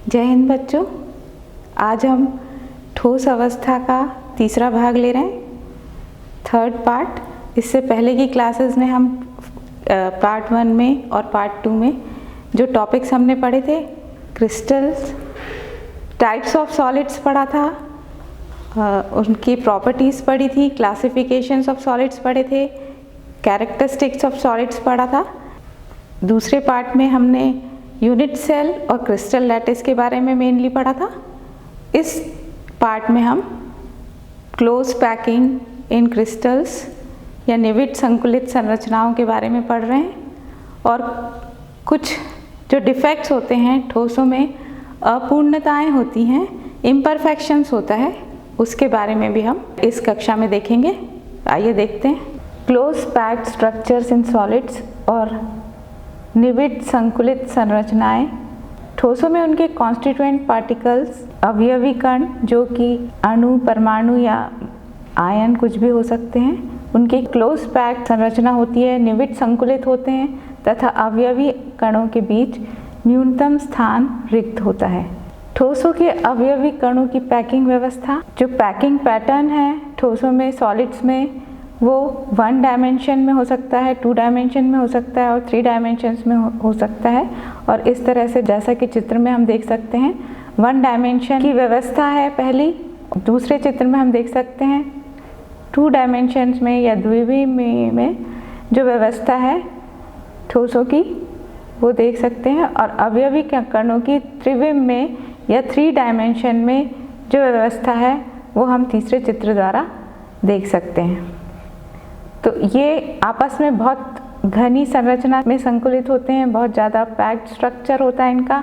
जय हिंद बच्चों। आज हम ठोस अवस्था का तीसरा भाग ले रहे हैं, थर्ड पार्ट। इससे पहले की क्लासेस में हम पार्ट 1 में और पार्ट 2 में जो टॉपिक्स हमने पढ़े थे, क्रिस्टल्स, टाइप्स ऑफ सॉलिड्स पढ़ा था, उनकी प्रॉपर्टीज़ पढ़ी थी, क्लासिफिकेशंस ऑफ सॉलिड्स पढ़े थे, कैरेक्टरिस्टिक्स ऑफ सॉलिड्स पढ़ा था। दूसरे पार्ट में हमने यूनिट सेल और क्रिस्टल लैटिस के बारे में मेनली पढ़ा था। इस पार्ट में हम क्लोज पैकिंग इन क्रिस्टल्स या निविड संकुलित संरचनाओं के बारे में पढ़ रहे हैं, और कुछ जो डिफेक्ट्स होते हैं ठोसों में, अपूर्णताएं होती हैं, इम्परफेक्शंस होता है, उसके बारे में भी हम इस कक्षा में देखेंगे। आइए देखते हैं। Close packed structures in solids और निविड संकुलित संरचनाएं। ठोसों में उनके कॉन्स्टिट्यूएंट पार्टिकल्स, अवयवी कण जो कि अणु, परमाणु या आयन कुछ भी हो सकते हैं, उनकी क्लोज पैक्ड संरचना होती है, निविड संकुलित होते हैं तथा अवयवी कणों के बीच न्यूनतम स्थान रिक्त होता है। ठोसों के अवयवी कणों की पैकिंग व्यवस्था, जो पैकिंग पैटर्न है ठोसों में, सॉलिड्स में, वो 1 डायमेंशन में हो सकता है, 2 डायमेंशन में हो सकता है और 3 डायमेंशंस में हो सकता है। और इस तरह से जैसा कि चित्र में हम देख सकते हैं, 1 डायमेंशन की व्यवस्था है पहली। दूसरे चित्र में हम देख सकते हैं 2 डायमेंशंस में या द्विविमीय में जो व्यवस्था है ठोसों की, वो देख सकते हैं। और अवयवी कणों की त्रिविम में या 3 डायमेंशन में जो व्यवस्था है वो हम तीसरे चित्र द्वारा देख सकते हैं। तो ये आपस में बहुत घनी संरचना में संकुलित होते हैं, बहुत ज़्यादा पैक्ड स्ट्रक्चर होता है इनका,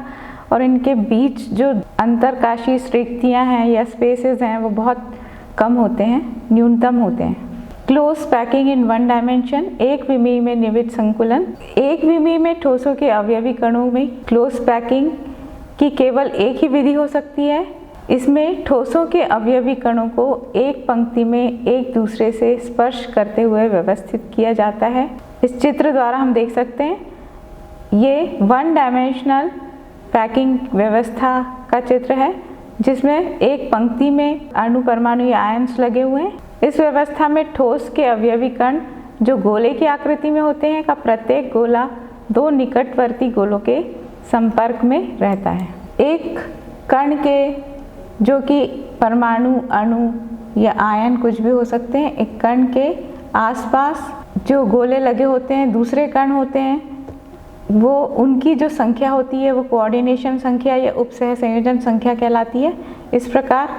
और इनके बीच जो अंतरकाशीय रिक्तियाँ हैं या स्पेसेस हैं वो बहुत कम होते हैं, न्यूनतम होते हैं। क्लोज पैकिंग इन 1 डायमेंशन, एक विमीय में निविड संकुलन। एक विमीय में ठोसों के अवयवी कणों में क्लोज पैकिंग की केवल एक ही विधि हो सकती है। इसमें ठोसों के अवयवी कणों को एक पंक्ति में एक दूसरे से स्पर्श करते हुए व्यवस्थित किया जाता है। इस चित्र द्वारा हम देख सकते हैं, ये 1 डायमेंशनल पैकिंग व्यवस्था का चित्र है, जिसमें एक पंक्ति में अणु, परमाणु या आयन्स लगे हुए हैं। इस व्यवस्था में ठोस के अवयवी कण जो गोले की आकृति में होते हैं का प्रत्येक गोला 2 निकटवर्ती गोलों के संपर्क में रहता है। एक कण के, जो कि परमाणु, अणु या आयन कुछ भी हो सकते हैं, एक कण के आसपास जो गोले लगे होते हैं, दूसरे कण होते हैं, वो उनकी जो संख्या होती है वो कोऑर्डिनेशन संख्या या उपसह संयोजन संख्या कहलाती है। इस प्रकार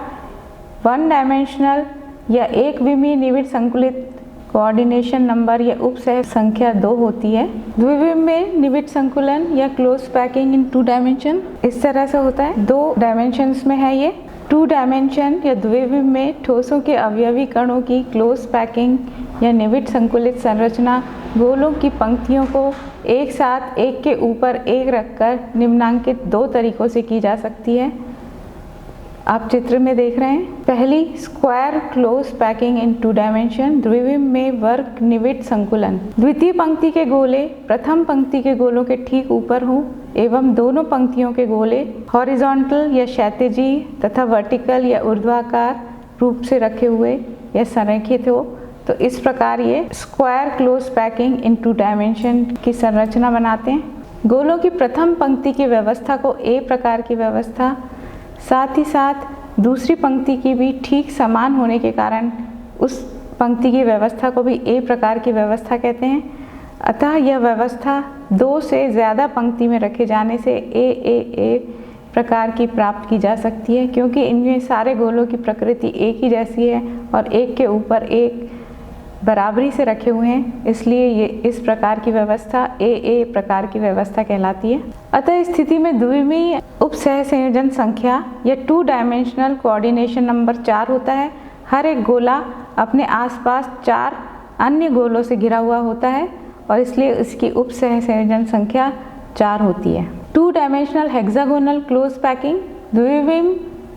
1 डायमेंशनल या एक विमीय निविड संकुलित कोऑर्डिनेशन नंबर या उपसह संख्या 2 होती है। द्विविमीय में निविड संकुलन या क्लोज पैकिंग इन 2 डायमेंशन इस तरह से होता है, 2 डायमेंशंस में है ये। 2 डायमेंशन या द्विविमीय में ठोसों के अवयवी कणों की क्लोज पैकिंग या निविड संकुलित संरचना गोलों की पंक्तियों को एक साथ एक के ऊपर एक रखकर निम्नांकित 2 तरीकों से की जा सकती है। आप चित्र में देख रहे हैं, पहली square close packing in 2 dimension, द्विविमीय में वर्ग निविड संकुलन। द्वितीय पंक्ति के गोले प्रथम पंक्ति के गोलों के ठीक ऊपर हों एवं दोनों पंक्तियों के गोले हॉरिजॉन्टल या क्षैतिजी तथा वर्टिकल या ऊर्ध्वाकार रूप से रखे हुए या संरेखित हो, तो इस प्रकार ये square close packing in 2 dimension की संरचना बनाते हैं। गोलों की प्रथम पंक्ति की व्यवस्था को ए प्रकार की व्यवस्था, साथ ही साथ दूसरी पंक्ति की भी ठीक समान होने के कारण उस पंक्ति की व्यवस्था को भी ए प्रकार की व्यवस्था कहते हैं। अतः यह व्यवस्था 2 से ज़्यादा पंक्ति में रखे जाने से ए प्रकार की प्राप्त की जा सकती है, क्योंकि इनमें सारे गोलों की प्रकृति एक ही जैसी है और एक के ऊपर एक बराबरी से रखे हुए हैं, इसलिए ये इस प्रकार की व्यवस्था ए प्रकार की व्यवस्था कहलाती है। अतः इस स्थिति में द्विविमीय उपसह संयोजन संख्या या 2 डायमेंशनल कोऑर्डिनेशन नंबर 4 होता है। हर एक गोला अपने आसपास 4 अन्य गोलों से घिरा हुआ होता है और इसलिए इसकी उपसह संयोजन संख्या 4 होती है। 2 डायमेंशनल हेक्सागोनल क्लोज पैकिंग, द्विविमीय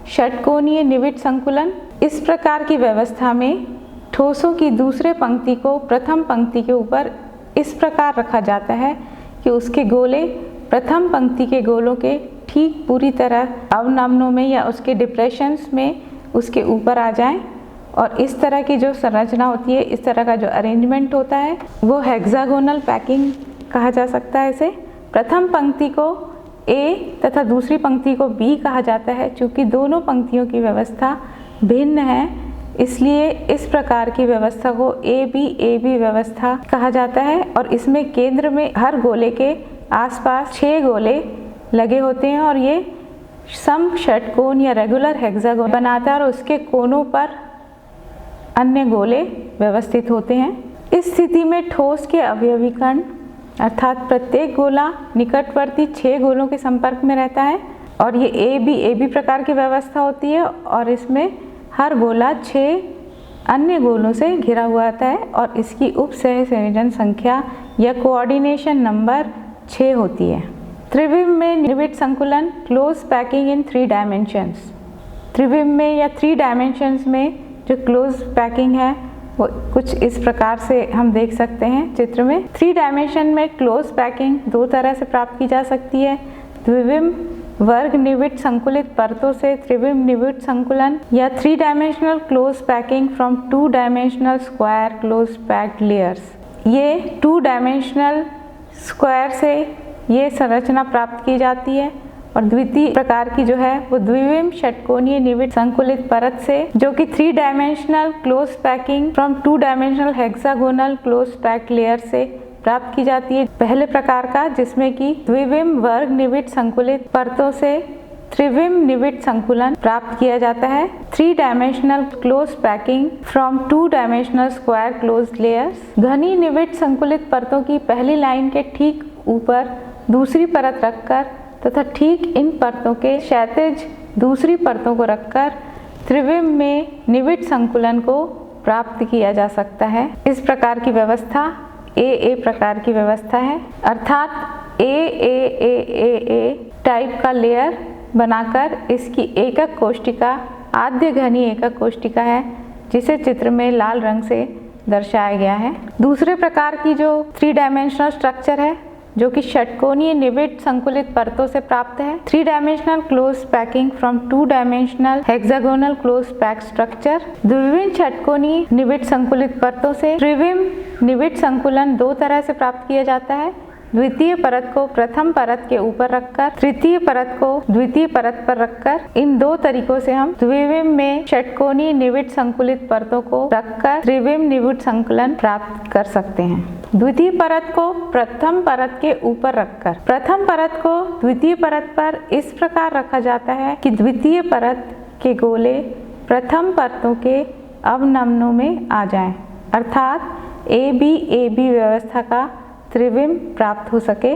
षटकोणीय निविड संकुलन। इस प्रकार की व्यवस्था में ठोसों की दूसरे पंक्ति को प्रथम पंक्ति के ऊपर इस प्रकार रखा जाता है कि उसके गोले प्रथम पंक्ति के गोलों के ठीक पूरी तरह अवनमनों में या उसके डिप्रेशंस में उसके ऊपर आ जाएं। और इस तरह की जो संरचना होती है, इस तरह का जो अरेंजमेंट होता है, वो हेक्सागोनल पैकिंग कहा जा सकता है इसे। प्रथम पंक्ति को ए तथा दूसरी पंक्ति को बी कहा जाता है। चूँकि दोनों पंक्तियों की व्यवस्था भिन्न है, इसलिए इस प्रकार की व्यवस्था को ए बी व्यवस्था कहा जाता है। और इसमें केंद्र में हर गोले के आसपास 6 गोले लगे होते हैं और ये समषटकोण या रेगुलर हेक्सागोन बनाता है और उसके कोनों पर अन्य गोले व्यवस्थित होते हैं। इस स्थिति में ठोस के अवयवी कण अर्थात प्रत्येक गोला निकटवर्ती 6 गोलों के संपर्क में रहता है और ये ए बी प्रकार की व्यवस्था होती है और इसमें हर गोला 6 अन्य गोलों से घिरा हुआ आता है और इसकी उप सहसंयोजन संख्या या कोऑर्डिनेशन नंबर 6 होती है। त्रिविम में निविड संकुलन क्लोज पैकिंग इन 3 डायमेंशंस। त्रिविम में या 3 डायमेंशंस में जो क्लोज पैकिंग है वो कुछ इस प्रकार से हम देख सकते हैं चित्र में। 3 डायमेंशन में क्लोज पैकिंग 2 तरह से प्राप्त की जा सकती है। द्विविम वर्ग निविड संकुलित परतों से त्रिविम निविड संकुलन या 3 dimensional close packing from 2 dimensional square close packed layers. ये 2 डायमेंशनल स्क्वायर से ये संरचना प्राप्त की जाती है। और द्वितीय प्रकार की जो है वो द्विविम षटकोणीय निविड संकुलित परत से, जो कि 3 dimensional close packing from 2 dimensional hexagonal close packed layer से प्राप्त की जाती है। पहले प्रकार का जिसमें कि द्विविम वर्ग निविड संकुलित परतों से त्रिविम निविड संकुलन प्राप्त किया जाता है। 3 dimensional close packing from 2 dimensional square close layers. घनी निविड संकुलित परतों की पहली लाइन के ठीक ऊपर दूसरी परत रखकर तथा ठीक इन परतों के क्षैतिज दूसरी परतों को रखकर त्रिविम में निविड संकुलन को प्राप्त किया जा सकता है। इस प्रकार की व्यवस्था ए प्रकार की व्यवस्था है, अर्थात ए टाइप का लेयर बनाकर इसकी एकक कोष्टिका आद्य घनी एकक कोष्टिका है, जिसे चित्र में लाल रंग से दर्शाया गया है। दूसरे प्रकार की जो 3 डायमेंशनल स्ट्रक्चर है, जो कि षटकोणीय निविड संकुलित परतों से प्राप्त है। 3 dimensional close packing from 2 dimensional hexagonal close pack structure. द्विविम षटकोणीय निविड संकुलित परतों से त्रिविम निविड संकुलन 2 तरह से प्राप्त किया जाता है। द्वितीय परत को प्रथम परत के ऊपर रखकर, तृतीय परत को द्वितीय परत पर रखकर। इन 2 तरीकों से हम द्विविम में षटकोणीय निविड संकुलित परतों को रखकर त्रिविम निविड संकुलन प्राप्त कर सकते हैं। द्वितीय परत को प्रथम परत के ऊपर रखकर प्रथम परत को द्वितीय परत पर इस प्रकार रखा जाता है कि द्वितीय परत के गोले प्रथम परतों के अवनमनों में आ जाएं, अर्थात ए बी व्यवस्था का त्रिविम प्राप्त हो सके।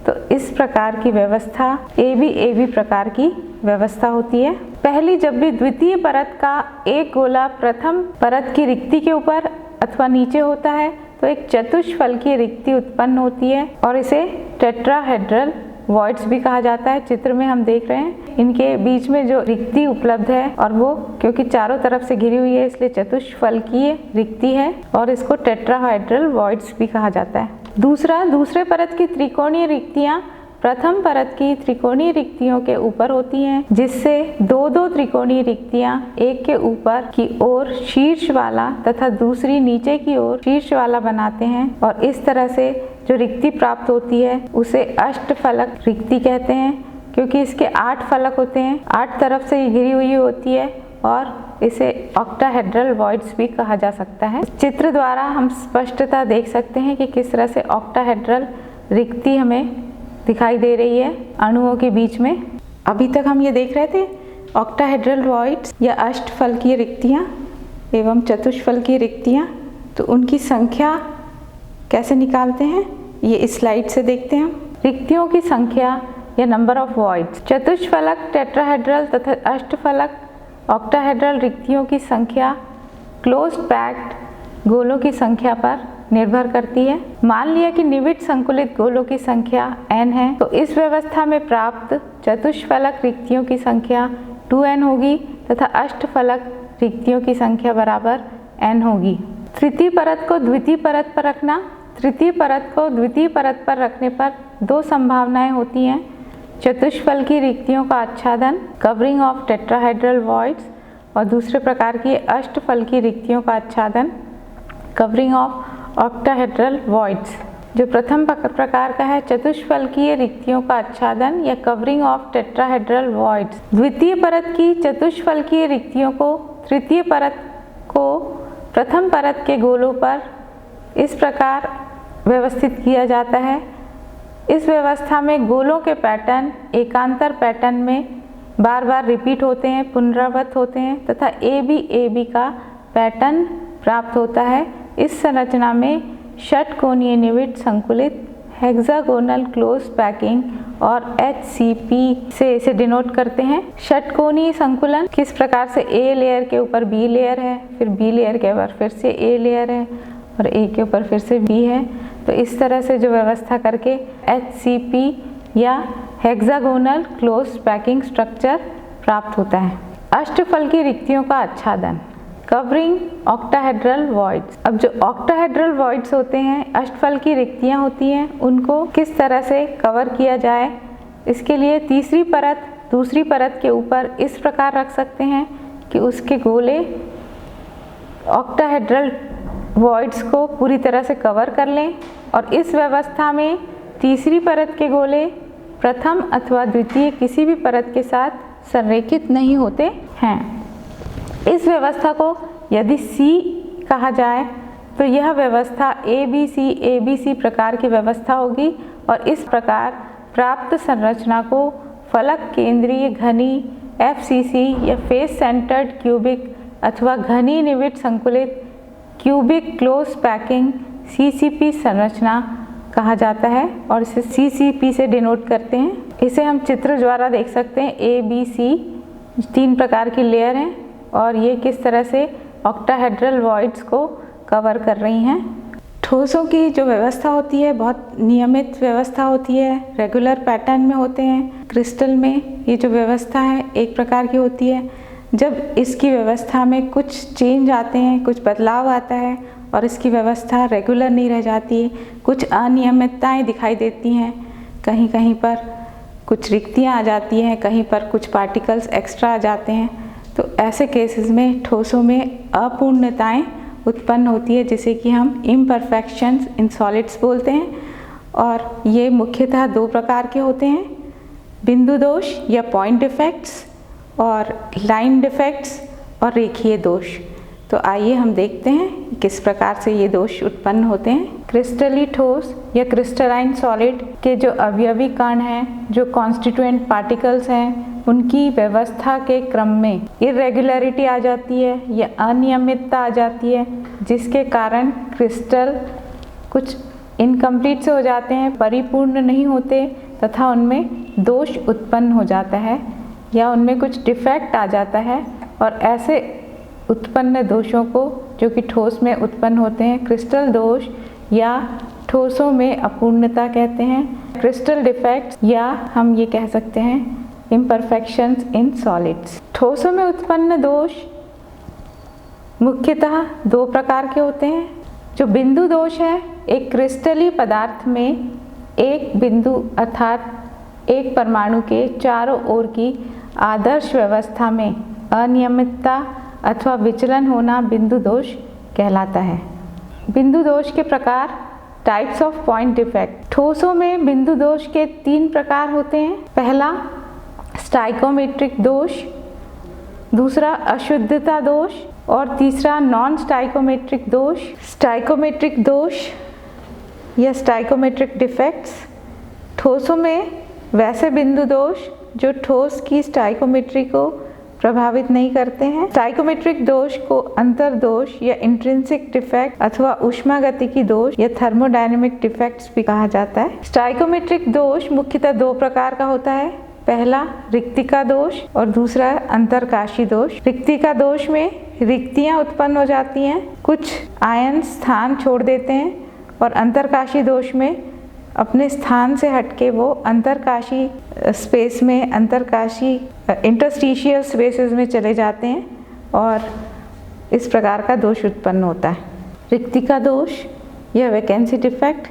तो इस प्रकार की व्यवस्था ए बी प्रकार की व्यवस्था होती है। पहली जब भी द्वितीय परत का एक गोला प्रथम परत की रिक्ति के ऊपर अथवा नीचे होता है तो एक चतुष्फलकीय रिक्ति उत्पन्न होती है और इसे टेट्राहेड्रल वॉइड्स भी कहा जाता है। चित्र में हम देख रहे हैं इनके बीच में जो रिक्ति उपलब्ध है और वो क्योंकि चारों तरफ से घिरी हुई है इसलिए चतुष्फलकीय रिक्ति है और इसको टेट्राहेड्रल वॉइड्स भी कहा जाता है। दूसरे परत की त्रिकोणीय रिक्तियां प्रथम परत की त्रिकोणीय रिक्तियों के ऊपर होती हैं, जिससे 2 त्रिकोणीय रिक्तियां एक के ऊपर की ओर शीर्ष वाला तथा दूसरी नीचे की ओर शीर्ष वाला बनाते हैं और इस तरह से जो रिक्ति प्राप्त होती है उसे अष्टफलक रिक्ति कहते हैं, क्योंकि इसके 8 फलक होते हैं, 8 तरफ से घिरी हुई होती है और इसे ऑक्टाहेड्रल वॉइड्स भी कहा जा सकता है। चित्र द्वारा हम स्पष्टता देख सकते हैं कि किस तरह से ऑक्टाहेड्रल रिक्ति हमें दिखाई दे रही है अणुओं के बीच में। अभी तक हम ये देख रहे थे ऑक्टाहेड्रल वॉइड्स या अष्टफलकीय रिक्तियाँ एवं चतुष्फलकीय रिक्तियाँ, तो उनकी संख्या कैसे निकालते हैं ये इस स्लाइड से देखते हैं। रिक्तियों की संख्या या नंबर ऑफ वॉइड्स। चतुष्फलक टेट्राहेड्रल तथा अष्टफलक ऑक्टाहेड्रल रिक्तियों की संख्या क्लोज्ड पैक्ड गोलों की संख्या पर निर्भर करती है। मान लिया कि निविड संकुलित गोलों की संख्या n है, तो इस व्यवस्था में प्राप्त चतुष्फलक रिक्तियों की संख्या 2n होगी तथा अष्टफलक रिक्तियों की संख्या बराबर n होगी। तृतीय परत को द्वितीय परत पर रखना। तृतीय परत को द्वितीय परत पर रखने पर 2 संभावनाएं होती हैं। चतुष्फलकी रिक्तियों का आच्छादन, कवरिंग ऑफ टेट्राहेड्रल वॉइड्स, और दूसरे प्रकार की अष्टफलकी रिक्तियों का आच्छादन, कवरिंग ऑफ ऑक्टाहेड्रल वॉइड्स। जो प्रथम प्रकार का है चतुष्फलकीय रिक्तियों का आच्छादन या कवरिंग ऑफ टेट्राहेड्रल वॉइड्स। द्वितीय परत की चतुष्फलकीय रिक्तियों को तृतीय परत को प्रथम परत के गोलों पर इस प्रकार व्यवस्थित किया जाता है। इस व्यवस्था में गोलों के पैटर्न एकांतर पैटर्न में बार बार रिपीट होते हैं, पुनरावृत्त होते हैं तथा ए बी का पैटर्न प्राप्त होता है। इस संरचना में षटकोणीय निविड संकुलित, हेक्सागोनल क्लोज पैकिंग और HCP से इसे डिनोट करते हैं। षटकोणीय संकुलन किस प्रकार से A लेयर के ऊपर B लेयर है, फिर B लेयर के ऊपर फिर से A लेयर है और A के ऊपर फिर से B है, तो इस तरह से जो व्यवस्था करके HCP या हेक्सागोनल क्लोज पैकिंग स्ट्रक्चर प्राप्त होता है। अष्टफलकी रिक्तियों का आच्छादन, कवरिंग ऑक्टाहेड्रल वॉइड्स। अब जो ऑक्टाहेड्रल वॉइड्स होते हैं, अष्टफलकी रिक्तियां होती हैं, उनको किस तरह से कवर किया जाए, इसके लिए तीसरी परत दूसरी परत के ऊपर इस प्रकार रख सकते हैं कि उसके गोले ऑक्टाहेड्रल वॉइड्स को पूरी तरह से कवर कर लें, और इस व्यवस्था में तीसरी परत के गोले प्रथम अथवा द्वितीय किसी भी परत के साथ संरेखित नहीं होते हैं। इस व्यवस्था को यदि C कहा जाए तो यह व्यवस्था ABC प्रकार की व्यवस्था होगी, और इस प्रकार प्राप्त संरचना को फलक केंद्रीय घनी FCC या फेस सेंटर्ड क्यूबिक अथवा घनी निविड संकुलित क्यूबिक क्लोज पैकिंग CCP संरचना कहा जाता है, और इसे CCP से डिनोट करते हैं। इसे हम चित्र द्वारा देख सकते हैं। ABC 3 प्रकार की लेयर हैं और ये किस तरह से ऑक्टाहेड्रल वॉइड्स को कवर कर रही हैं। ठोसों की जो व्यवस्था होती है बहुत नियमित व्यवस्था होती है, रेगुलर पैटर्न में होते हैं। क्रिस्टल में ये जो व्यवस्था है एक प्रकार की होती है। जब इसकी व्यवस्था में कुछ चेंज आते हैं, कुछ बदलाव आता है और इसकी व्यवस्था रेगुलर नहीं रह जाती, कुछ अनियमितताएं दिखाई देती हैं, कहीं कहीं पर कुछ रिक्तियाँ आ जाती हैं, कहीं पर कुछ पार्टिकल्स एक्स्ट्रा आ जाते हैं, तो ऐसे केसेस में ठोसों में अपूर्णताएं उत्पन्न होती है, जिसे कि हम इम्परफेक्शंस इन सॉलिड्स बोलते हैं। और ये मुख्यतः 2 प्रकार के होते हैं, बिंदु दोष या पॉइंट डिफेक्ट्स और लाइन डिफेक्ट्स और रेखीय दोष। तो आइए हम देखते हैं किस प्रकार से ये दोष उत्पन्न होते हैं। क्रिस्टली ठोस या क्रिस्टलाइन सॉलिड के जो अवयवी कण हैं, जो कॉन्स्टिट्यूएंट पार्टिकल्स हैं, उनकी व्यवस्था के क्रम में इरेगुलरिटी आ जाती है या अनियमितता आ जाती है, जिसके कारण क्रिस्टल कुछ इनकम्प्लीट से हो जाते हैं, परिपूर्ण नहीं होते तथा उनमें दोष उत्पन्न हो जाता है या उनमें कुछ डिफेक्ट आ जाता है। और ऐसे उत्पन्न दोषों को जो कि ठोस में उत्पन्न होते हैं क्रिस्टल दोष या ठोसों में अपूर्णता कहते हैं, क्रिस्टल डिफेक्ट्स, या हम ये कह सकते हैं इम्परफेक्शंस इन सॉलिड्स। ठोसों में उत्पन्न दोष मुख्यतः 2 प्रकार के होते हैं। जो बिंदु दोष है, एक क्रिस्टली पदार्थ में एक बिंदु अर्थात एक परमाणु के चारों ओर की आदर्श व्यवस्था में अनियमितता अथवा विचलन होना बिंदु दोष कहलाता है। बिंदु दोष के प्रकार, टाइप्स ऑफ पॉइंट डिफेक्ट। ठोसों में बिंदु दोष के 3 प्रकार होते हैं। पहला स्टाइकोमेट्रिक दोष, दूसरा अशुद्धता दोष और तीसरा नॉन स्टाइकोमेट्रिक दोष। स्टाइकोमेट्रिक दोष या स्टाइकोमेट्रिक डिफेक्ट्स ठोसों में वैसे बिंदु दोष जो ठोस की स्टाइकोमेट्री को प्रभावित नहीं करते हैं। स्टाइकोमेट्रिक दोष को अंतर दोष या इंट्रिंसिक डिफेक्ट अथवा ऊष्मागतिकी दोष या थर्मोडायनेमिक डिफेक्ट्स भी कहा जाता है। स्टाइकोमेट्रिक दोष मुख्यतः 2 प्रकार का होता है। पहला रिक्तिका दोष और दूसरा अंतरकाशी दोष। रिक्तिका दोष में रिक्तियां उत्पन्न हो जाती हैं, कुछ आयन स्थान छोड़ देते हैं, और अंतरकाशी दोष में अपने स्थान से हटके वो अंतरकाशी स्पेस में, अंतरकाशी इंटरस्टिशियल स्पेसेस में चले जाते हैं और इस प्रकार का दोष उत्पन्न होता है। रिक्तिका दोष या वैकेंसी डिफेक्ट,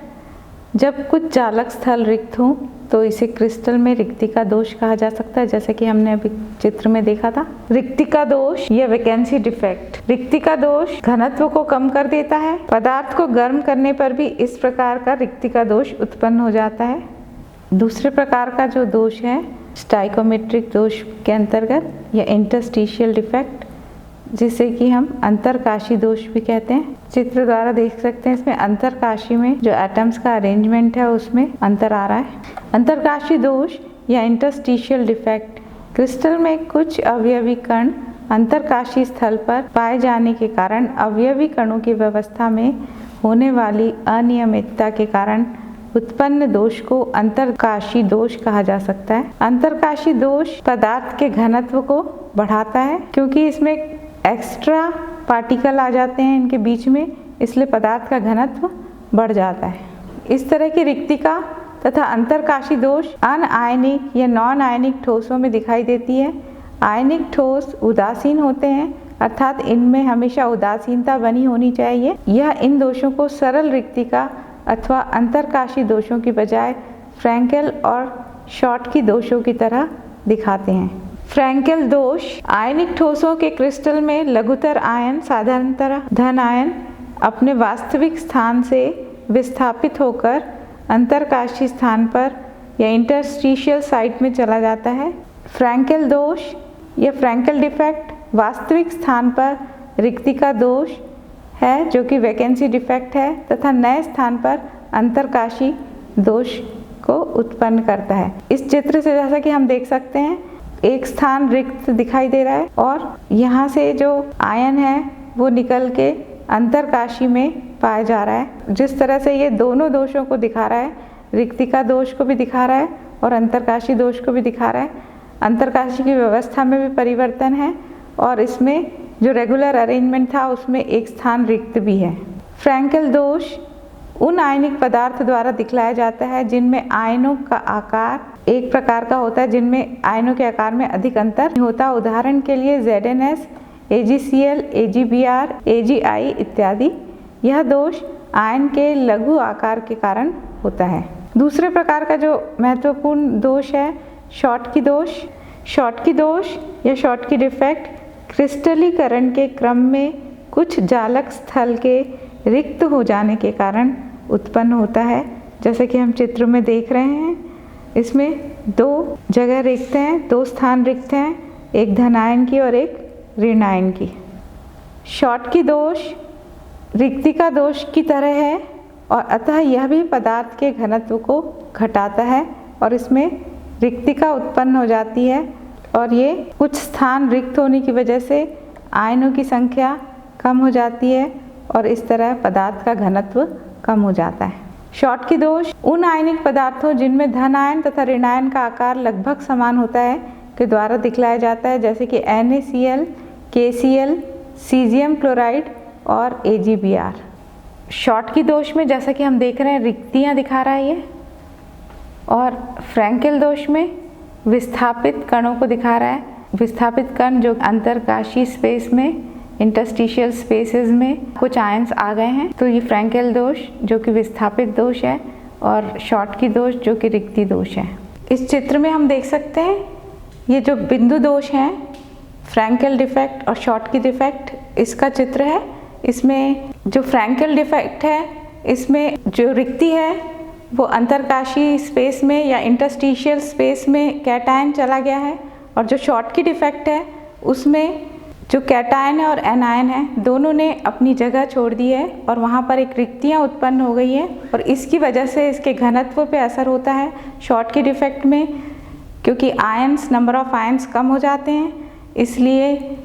जब कुछ चालक स्थल रिक्त हों तो इसे क्रिस्टल में रिक्तिका दोष कहा जा सकता है, जैसे कि हमने अभी चित्र में देखा था। रिक्तिका दोष या वैकेंसी डिफेक्ट। रिक्तिका दोष घनत्व को कम कर देता है। पदार्थ को गर्म करने पर भी इस प्रकार का रिक्तिका दोष उत्पन्न हो जाता है। दूसरे प्रकार का जो दोष है स्टाइकोमेट्रिक दोष के अंतर्गत या इंटरस्टिशियल डिफेक्ट, जिसे कि हम अंतरकाशी दोष भी कहते हैं। चित्र द्वारा देख सकते हैं, इसमें अंतरकाशी में जो एटम्स का अरेंजमेंट है उसमें अंतर आ रहा है। अंतरकाशी दोष या इंटरस्टिशियल डिफेक्ट क्रिस्टल में कुछ अवयवी कण अंतरकाशी स्थल पर पाए जाने के कारण अवयवी कणों की व्यवस्था में होने वाली अनियमितता के कारण उत्पन्न दोष को अंतरकाशी दोष कहा जा सकता है। अंतरकाशी दोष पदार्थ के घनत्व को बढ़ाता है, क्योंकि इसमें एक्स्ट्रा पार्टिकल आ जाते हैं इनके बीच में, इसलिए पदार्थ का घनत्व बढ़ जाता है। इस तरह की रिक्तिका तथा अंतरकाशी दोष अनआयनिक या नॉन आयनिक ठोसों में दिखाई देती है। आयनिक ठोस उदासीन होते हैं, अर्थात इनमें हमेशा उदासीनता बनी होनी चाहिए। यह इन दोषों को सरल रिक्तिका अथवा अंतरकाशी दोषों की बजाय फ्रैंकेल और शॉटकी दोषों की तरह दिखाते हैं। फ्रैंकेल दोष आयनिक ठोसों के क्रिस्टल में लघुतर आयन, साधारणतः धन आयन, अपने वास्तविक स्थान से विस्थापित होकर अंतरकाशी स्थान पर या इंटरस्टिशियल साइट में चला जाता है। फ्रैंकेल दोष या फ्रैंकेल डिफेक्ट वास्तविक स्थान पर रिक्तिका दोष है, जो कि वैकेंसी डिफेक्ट है, तथा नए स्थान पर अंतरकाशी दोष को उत्पन्न करता है। इस चित्र से जैसा कि हम देख सकते हैं, एक स्थान रिक्त दिखाई दे रहा है और यहाँ से जो आयन है वो निकल के अंतरकाशी में पाया जा रहा है। जिस तरह से ये दोनों दोषों को दिखा रहा है, रिक्तिका दोष को भी दिखा रहा है और अंतरकाशी दोष को भी दिखा रहा है। अंतरकाशी की व्यवस्था में भी परिवर्तन है और इसमें जो रेगुलर अरेंजमेंट था उसमें एक स्थान रिक्त भी है। फ्रैंकेल दोष उन आयनिक पदार्थ द्वारा दिखलाया जाता है जिनमें आयनों का आकार एक प्रकार का होता है, जिनमें आयनों के आकार में अधिक अंतर नहीं होता। उदाहरण के लिए ZnS, AgCl, AgBr, AgI इत्यादि। यह दोष आयन के लघु आकार के कारण होता है। दूसरे प्रकार का जो महत्वपूर्ण दोष है शॉटकी दोष। शॉटकी दोष या शॉटकी डिफेक्ट क्रिस्टलीकरण के क्रम में कुछ जालक स्थल के रिक्त हो जाने के कारण उत्पन्न होता है, जैसे कि हम चित्र में देख रहे हैं। इसमें दो जगह रिक्त हैं, दो स्थान रिक्त हैं, एक धन आयन की और एक ऋण आयन की। शॉटकी दोष रिक्तिका दोष की तरह है और अतः यह भी पदार्थ के घनत्व को घटाता है और इसमें रिक्तिका उत्पन्न हो जाती है और ये कुछ स्थान रिक्त होने की वजह से आयनों की संख्या कम हो जाती है और इस तरह पदार्थ का घनत्व कम हो जाता है। शॉटकी दोष उन आयनिक पदार्थों जिनमें धन आयन तथा ऋण आयन का आकार लगभग समान होता है के द्वारा दिखलाया जाता है, जैसे कि NaCl, KCl, सीजियम क्लोराइड और AgBr। शॉटकी दोष में जैसा कि हम देख रहे हैं रिक्तियाँ दिखा रहा है ये, और फ्रैंकेल दोष में विस्थापित कणों को दिखा रहा है। विस्थापित कण जो अंतरकाशी स्पेस में, इंटरस्टिशियल स्पेसेस में कुछ आयंस आ गए हैं, तो ये फ्रैंकेल दोष जो कि विस्थापित दोष है और शॉटकी दोष जो कि रिक्ति दोष है। इस चित्र में हम देख सकते हैं ये जो बिंदु दोष हैं, फ्रैंकेल डिफेक्ट और शॉटकी डिफेक्ट, इसका चित्र है। इसमें जो फ्रैंकेल डिफेक्ट है इसमें जो रिक्ति है वो अंतरकाशी स्पेस में या इंटरस्टिशियल स्पेस में कैटायन चला गया है, और जो शॉटकी डिफेक्ट है उसमें जो कैटायन है और एनायन है दोनों ने अपनी जगह छोड़ दी है और वहाँ पर एक रिक्तियाँ उत्पन्न हो गई है और इसकी वजह से इसके घनत्व पे असर होता है। शॉटकी डिफेक्ट में क्योंकि आयंस, नंबर ऑफ आयंस कम हो जाते हैं, इसलिए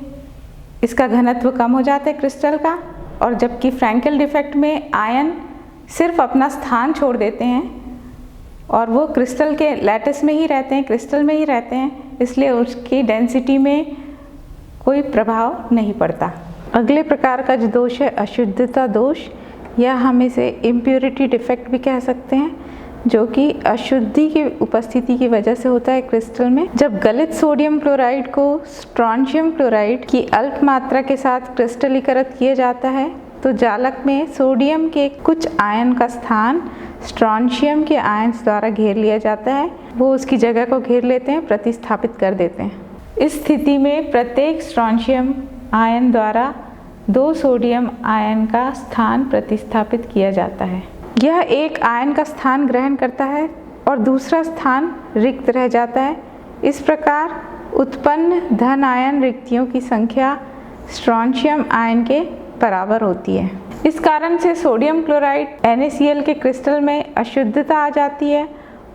इसका घनत्व कम हो जाता है क्रिस्टल का, और जबकि फ्रैंकेल डिफेक्ट में आयन सिर्फ अपना स्थान छोड़ देते हैं और वो क्रिस्टल के लैटिस में ही रहते हैं, क्रिस्टल में ही रहते हैं, इसलिए उसकी डेंसिटी में कोई प्रभाव नहीं पड़ता। अगले प्रकार का जो दोष है अशुद्धता दोष, या हम इसे इम्प्योरिटी डिफेक्ट भी कह सकते हैं, जो कि अशुद्धि की उपस्थिति की वजह से होता है क्रिस्टल में। जब गलित सोडियम क्लोराइड को स्ट्रोंशियम क्लोराइड की अल्प मात्रा के साथ क्रिस्टलीकृत किया जाता है तो जालक में सोडियम के कुछ आयन का स्थान स्ट्रोंशियम के आयन्स द्वारा घेर लिया जाता है। वो उसकी जगह को घेर लेते हैं, प्रतिस्थापित कर देते हैं। इस स्थिति में प्रत्येक स्ट्रोंशियम आयन द्वारा 2 सोडियम आयन का स्थान प्रतिस्थापित किया जाता है। यह एक आयन का स्थान ग्रहण करता है और दूसरा स्थान रिक्त रह जाता है। इस प्रकार उत्पन्न धन आयन रिक्तियों की संख्या स्ट्रोंशियम आयन के बराबर होती है। इस कारण से सोडियम क्लोराइड NaCl के क्रिस्टल में अशुद्धता आ जाती है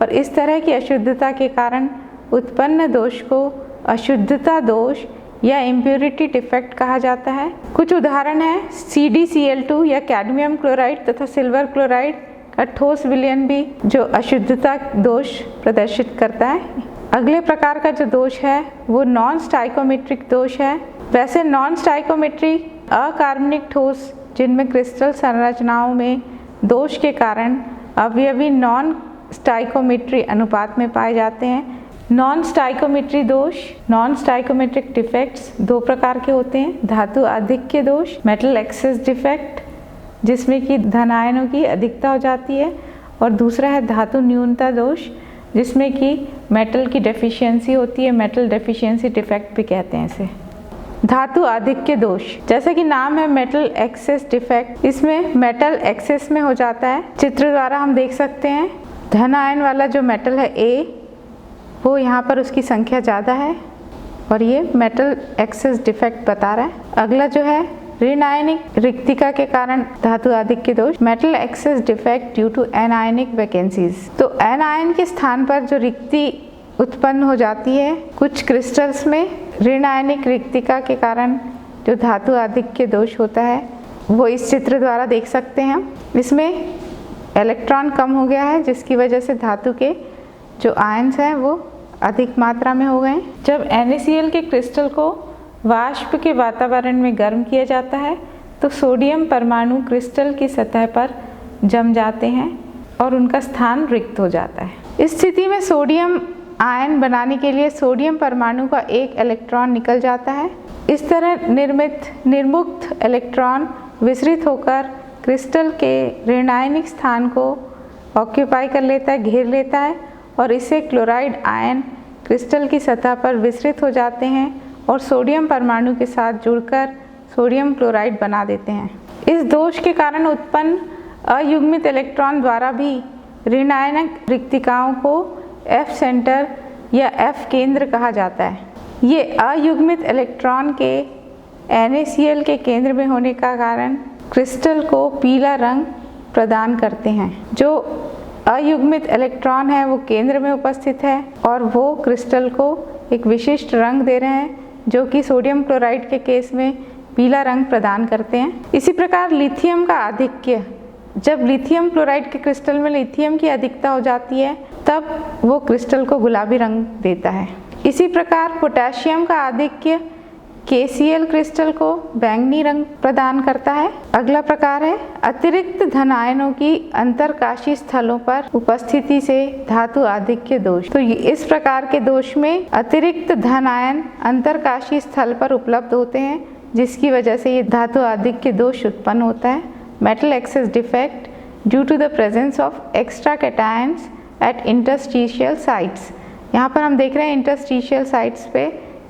और इस तरह की अशुद्धता के कारण उत्पन्न दोष को अशुद्धता दोष या इम्प्योरिटी डिफेक्ट कहा जाता है। कुछ उदाहरण है CdCl2 या कैडमियम क्लोराइड तथा सिल्वर क्लोराइड का ठोस विलयन भी जो अशुद्धता दोष प्रदर्शित करता है। अगले प्रकार का जो दोष है वो नॉन स्टाइकोमेट्रिक दोष है। वैसे नॉन स्टाइकोमेट्रिक अकार्बनिक ठोस जिनमें क्रिस्टल संरचनाओं में दोष के कारण अवयवी नॉन स्टाइकोमेट्री अनुपात में पाए जाते हैं। नॉन स्टाइकोमेट्री दोष, नॉन स्टाइकोमेट्रिक डिफेक्ट्स 2 प्रकार के होते हैं। धातु आधिक्य दोष, मेटल एक्सेस डिफेक्ट, जिसमें कि धन आयनों की अधिकता हो जाती है, और दूसरा है धातु न्यूनता दोष, जिसमें कि मेटल की डेफिशिएंसी होती है। मेटल डेफिशिएंसी डिफेक्ट भी कहते हैं इसे। धातु आधिक्य दोष, जैसे कि नाम है मेटल एक्सेस डिफेक्ट, इसमें मेटल एक्सेस में हो जाता है। चित्र द्वारा हम देख सकते हैं धन आयन वाला जो मेटल है A, वो यहाँ पर उसकी संख्या ज़्यादा है और ये मेटल एक्सेस डिफेक्ट बता रहा है। अगला जो है ऋण आयनिक रिक्तिका के कारण धातु आधिक्य दोष, metal excess defect due to anionic vacancies. तो एन आयन के स्थान पर जो रिक्ति उत्पन्न हो जाती है कुछ क्रिस्टल्स में, ऋण आयनिक रिक्तिका के कारण जो धातु आधिक्य दोष होता है वो इस चित्र द्वारा देख सकते हैं। इसमें इलेक्ट्रॉन कम हो गया है जिसकी वजह से धातु के जो आयन्स हैं वो अधिक मात्रा में हो गए। जब NaCl के क्रिस्टल को वाष्प के वातावरण में गर्म किया जाता है तो सोडियम परमाणु क्रिस्टल की सतह पर जम जाते हैं और उनका स्थान रिक्त हो जाता है। इस स्थिति में सोडियम आयन बनाने के लिए सोडियम परमाणु का एक इलेक्ट्रॉन निकल जाता है। इस तरह निर्मुक्त इलेक्ट्रॉन विसरित होकर क्रिस्टल के ऋणायनिक स्थान को ऑक्यूपाई कर लेता है, घेर लेता है, और इससे क्लोराइड आयन क्रिस्टल की सतह पर विसरित हो जाते हैं और सोडियम परमाणु के साथ जुड़कर सोडियम क्लोराइड बना देते हैं। इस दोष के कारण उत्पन्न अयुग्मित इलेक्ट्रॉन द्वारा भी ऋणायनिक रिक्तिकाओं को F सेंटर या F केंद्र कहा जाता है। ये अयुग्मित इलेक्ट्रॉन के NaCl के केंद्र में होने का कारण क्रिस्टल को पीला रंग प्रदान करते हैं। जो अयुग्मित इलेक्ट्रॉन है वो केंद्र में उपस्थित है और वो क्रिस्टल को एक विशिष्ट रंग दे रहे हैं जो कि सोडियम क्लोराइड के केस में पीला रंग प्रदान करते हैं। इसी प्रकार लिथियम का आधिक्य, जब लिथियम क्लोराइड के क्रिस्टल में लिथियम की अधिकता हो जाती है तब वो क्रिस्टल को गुलाबी रंग देता है। इसी प्रकार पोटेशियम का आधिक्य KCl क्रिस्टल को बैंगनी रंग प्रदान करता है। अगला प्रकार है अतिरिक्त धन आयनों की अंतरकाशी स्थलों पर उपस्थिति से धातु आधिक्य दोष। तो इस प्रकार के दोष में अतिरिक्त धन आयन अंतरकाशी स्थल पर उपलब्ध होते हैं जिसकी वजह से ये धातु आधिक्य दोष उत्पन्न होता है। Metal excess defect due to the presence of extra cations at interstitial sites. यहाँ पर हम देख रहे हैं इंटरस्टिशियल साइट्स पे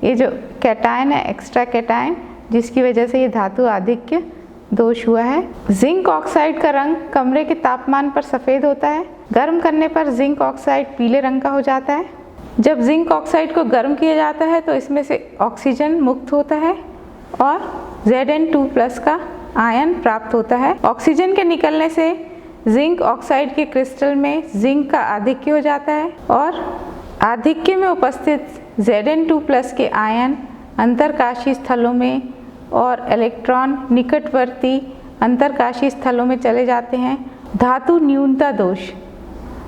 ये जो कैटायन है एक्स्ट्रा कैटायन, जिसकी वजह से ये धातु आधिक्य दोष हुआ है। जिंक ऑक्साइड का रंग कमरे के तापमान पर सफ़ेद होता है। गर्म करने पर जिंक ऑक्साइड पीले रंग का हो जाता है। जब जिंक ऑक्साइड को गर्म किया जाता है तो इसमें से ऑक्सीजन मुक्त होता है और Zn2+ का आयन प्राप्त होता है। ऑक्सीजन के निकलने से जिंक ऑक्साइड के क्रिस्टल में जिंक का आधिक्य हो जाता है और आधिक्य में उपस्थित Zn2+ के आयन अंतरकाशी स्थलों में और इलेक्ट्रॉन निकटवर्ती अंतरकाशी स्थलों में चले जाते हैं। धातु न्यूनता दोष,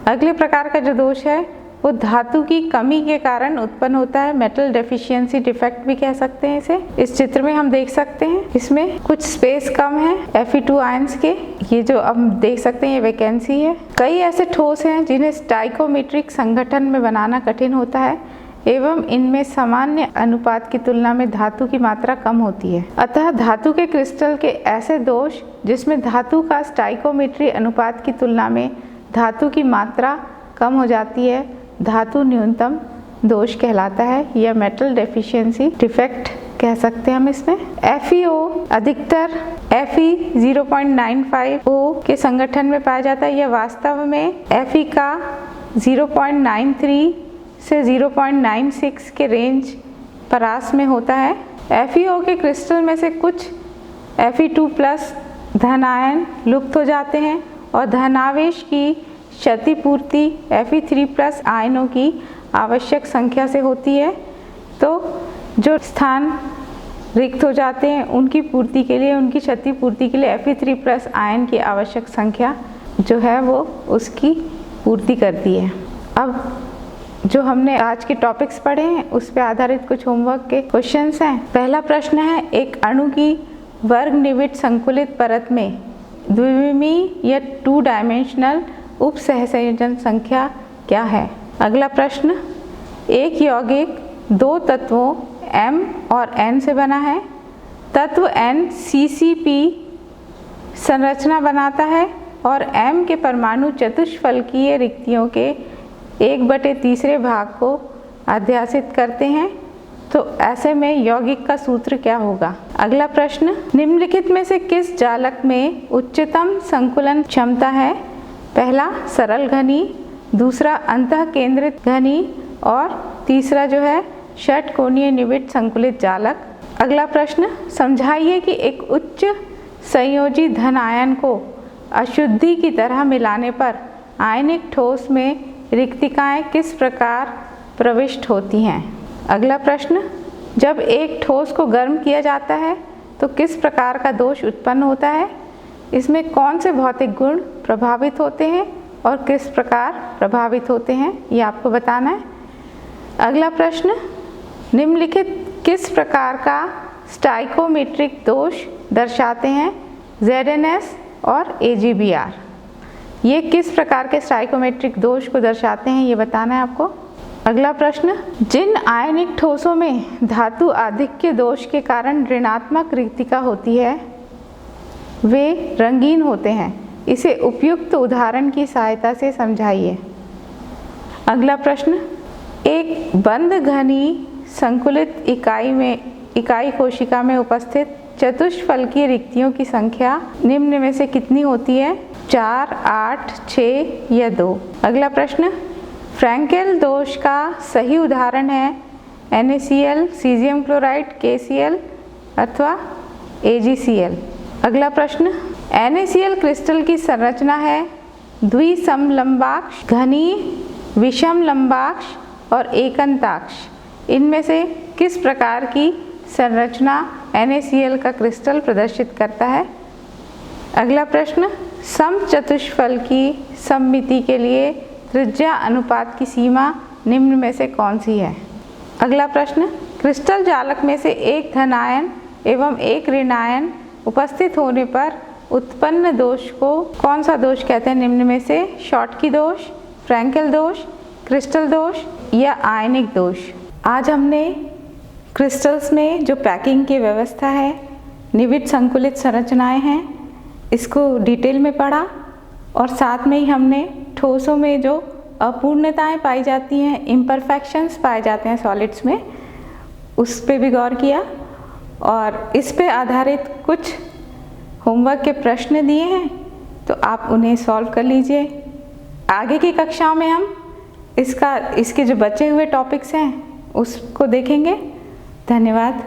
अगले प्रकार का जो दोष है वो धातु की कमी के कारण उत्पन्न होता है। मेटल डेफिशिएंसी डिफेक्ट भी कह सकते हैं इसे। इस चित्र में हम देख सकते हैं इसमें कुछ स्पेस कम है Fe2 आयंस के, ये जो अब देख सकते हैं ये वैकेंसी है। कई ऐसे ठोस हैं जिन्हें स्टाइकोमेट्रिक संगठन में बनाना कठिन होता है। एवं इनमें सामान्य अनुपात की तुलना में धातु की मात्रा कम होती है। अतः धातु के क्रिस्टल के ऐसे दोष जिसमें धातु का स्टाइकोमेट्री अनुपात की तुलना में धातु की मात्रा कम हो जाती है, धातु न्यूनतम दोष कहलाता है, या मेटल डेफिशिएंसी डिफेक्ट कह सकते हैं हम इसमें। FeO अधिकतर Fe 0.95O के संगठन में पाया जाता है। यह वास्तव में Fe का 0.93 से 0.96 के रेंज परास में होता है। FeO के क्रिस्टल में से कुछ Fe2+ धन आयन लुप्त हो जाते हैं और धनावेश की क्षतिपूर्ति Fe3+ आयनों की आवश्यक संख्या से होती है। तो जो स्थान रिक्त हो जाते हैं उनकी पूर्ति के लिए, उनकी क्षतिपूर्ति के लिए Fe3+ आयन की आवश्यक संख्या जो है वो उसकी पूर्ति करती है। अब जो हमने आज के टॉपिक्स पढ़े हैं उस पर आधारित कुछ होमवर्क के क्वेश्चंस हैं। पहला प्रश्न है, एक अणु की वर्ग निविड संकुलित परत में द्विविमीय या 2 डायमेंशनल उप सहसंयोजन संख्या क्या है। अगला प्रश्न, एक यौगिक 2 तत्वों M और N से बना है। तत्व N CCP संरचना बनाता है और M के परमाणु चतुष्फलकीय रिक्तियों के 1/3 भाग को अध्यासित करते हैं। तो ऐसे में यौगिक का सूत्र क्या होगा। अगला प्रश्न, निम्नलिखित में से किस जालक में उच्चतम संकुलन क्षमता है। पहला सरल घनी, दूसरा अंतः केंद्रित घनी और तीसरा जो है षटकोणीय निविड संकुलित जालक। अगला प्रश्न, समझाइए कि एक उच्च संयोजी धन आयन को अशुद्धि की तरह मिलाने पर आयनिक ठोस में रिक्तिकाएं किस प्रकार प्रविष्ट होती हैं। अगला प्रश्न, जब एक ठोस को गर्म किया जाता है तो किस प्रकार का दोष उत्पन्न होता है। इसमें कौन से भौतिक गुण प्रभावित होते हैं और किस प्रकार प्रभावित होते हैं, ये आपको बताना है। अगला प्रश्न, निम्नलिखित किस प्रकार का स्टाइकोमेट्रिक दोष दर्शाते हैं। ZNS और AgBr, ये किस प्रकार के स्टाइकोमेट्रिक दोष को दर्शाते हैं, ये बताना है आपको। अगला प्रश्न, जिन आयनिक ठोसों में धातु आधिक्य दोष के कारण ऋणात्मक रिक्तिका होती है वे रंगीन होते हैं, इसे उपयुक्त उदाहरण की सहायता से समझाइए। अगला प्रश्न, एक बंद घनी संकुलित इकाई कोशिका में उपस्थित चतुष्फलकीय रिक्तियों की संख्या निम्न में से कितनी होती है। 4, 8, 6 या 2। अगला प्रश्न, फ्रैंकेल दोष का सही उदाहरण है NaCl, सीजियम क्लोराइड, KCl अथवा AgCl। अगला प्रश्न, NaCl क्रिस्टल की संरचना है द्विसमलंबाक्ष, घनी, विषम लंबाक्ष और एकंताक्ष। इनमें से किस प्रकार की संरचना NaCl का क्रिस्टल प्रदर्शित करता है। अगला प्रश्न, समचतुष्फलकी सममिति के लिए त्रिज्या अनुपात की सीमा निम्न में से कौन सी है। अगला प्रश्न, क्रिस्टल जालक में से एक धन आयन एवं एक ऋण आयन उपस्थित होने पर उत्पन्न दोष को कौन सा दोष कहते हैं निम्न में से। शॉटकी दोष, फ्रैंकेल दोष, क्रिस्टल दोष या आयनिक दोष। आज हमने क्रिस्टल्स में जो पैकिंग की व्यवस्था है, निविड संकुलित संरचनाएं हैं, इसको डिटेल में पढ़ा और साथ में ही हमने ठोसों में जो अपूर्णताएं पाई जाती हैं, इम्परफेक्शंस पाए जाते हैं सॉलिड्स में, उस पे भी गौर किया और इस पे आधारित कुछ होमवर्क के प्रश्न दिए हैं, तो आप उन्हें सॉल्व कर लीजिए। आगे की कक्षाओं में हम इसके जो बचे हुए टॉपिक्स हैं उसको देखेंगे। धन्यवाद।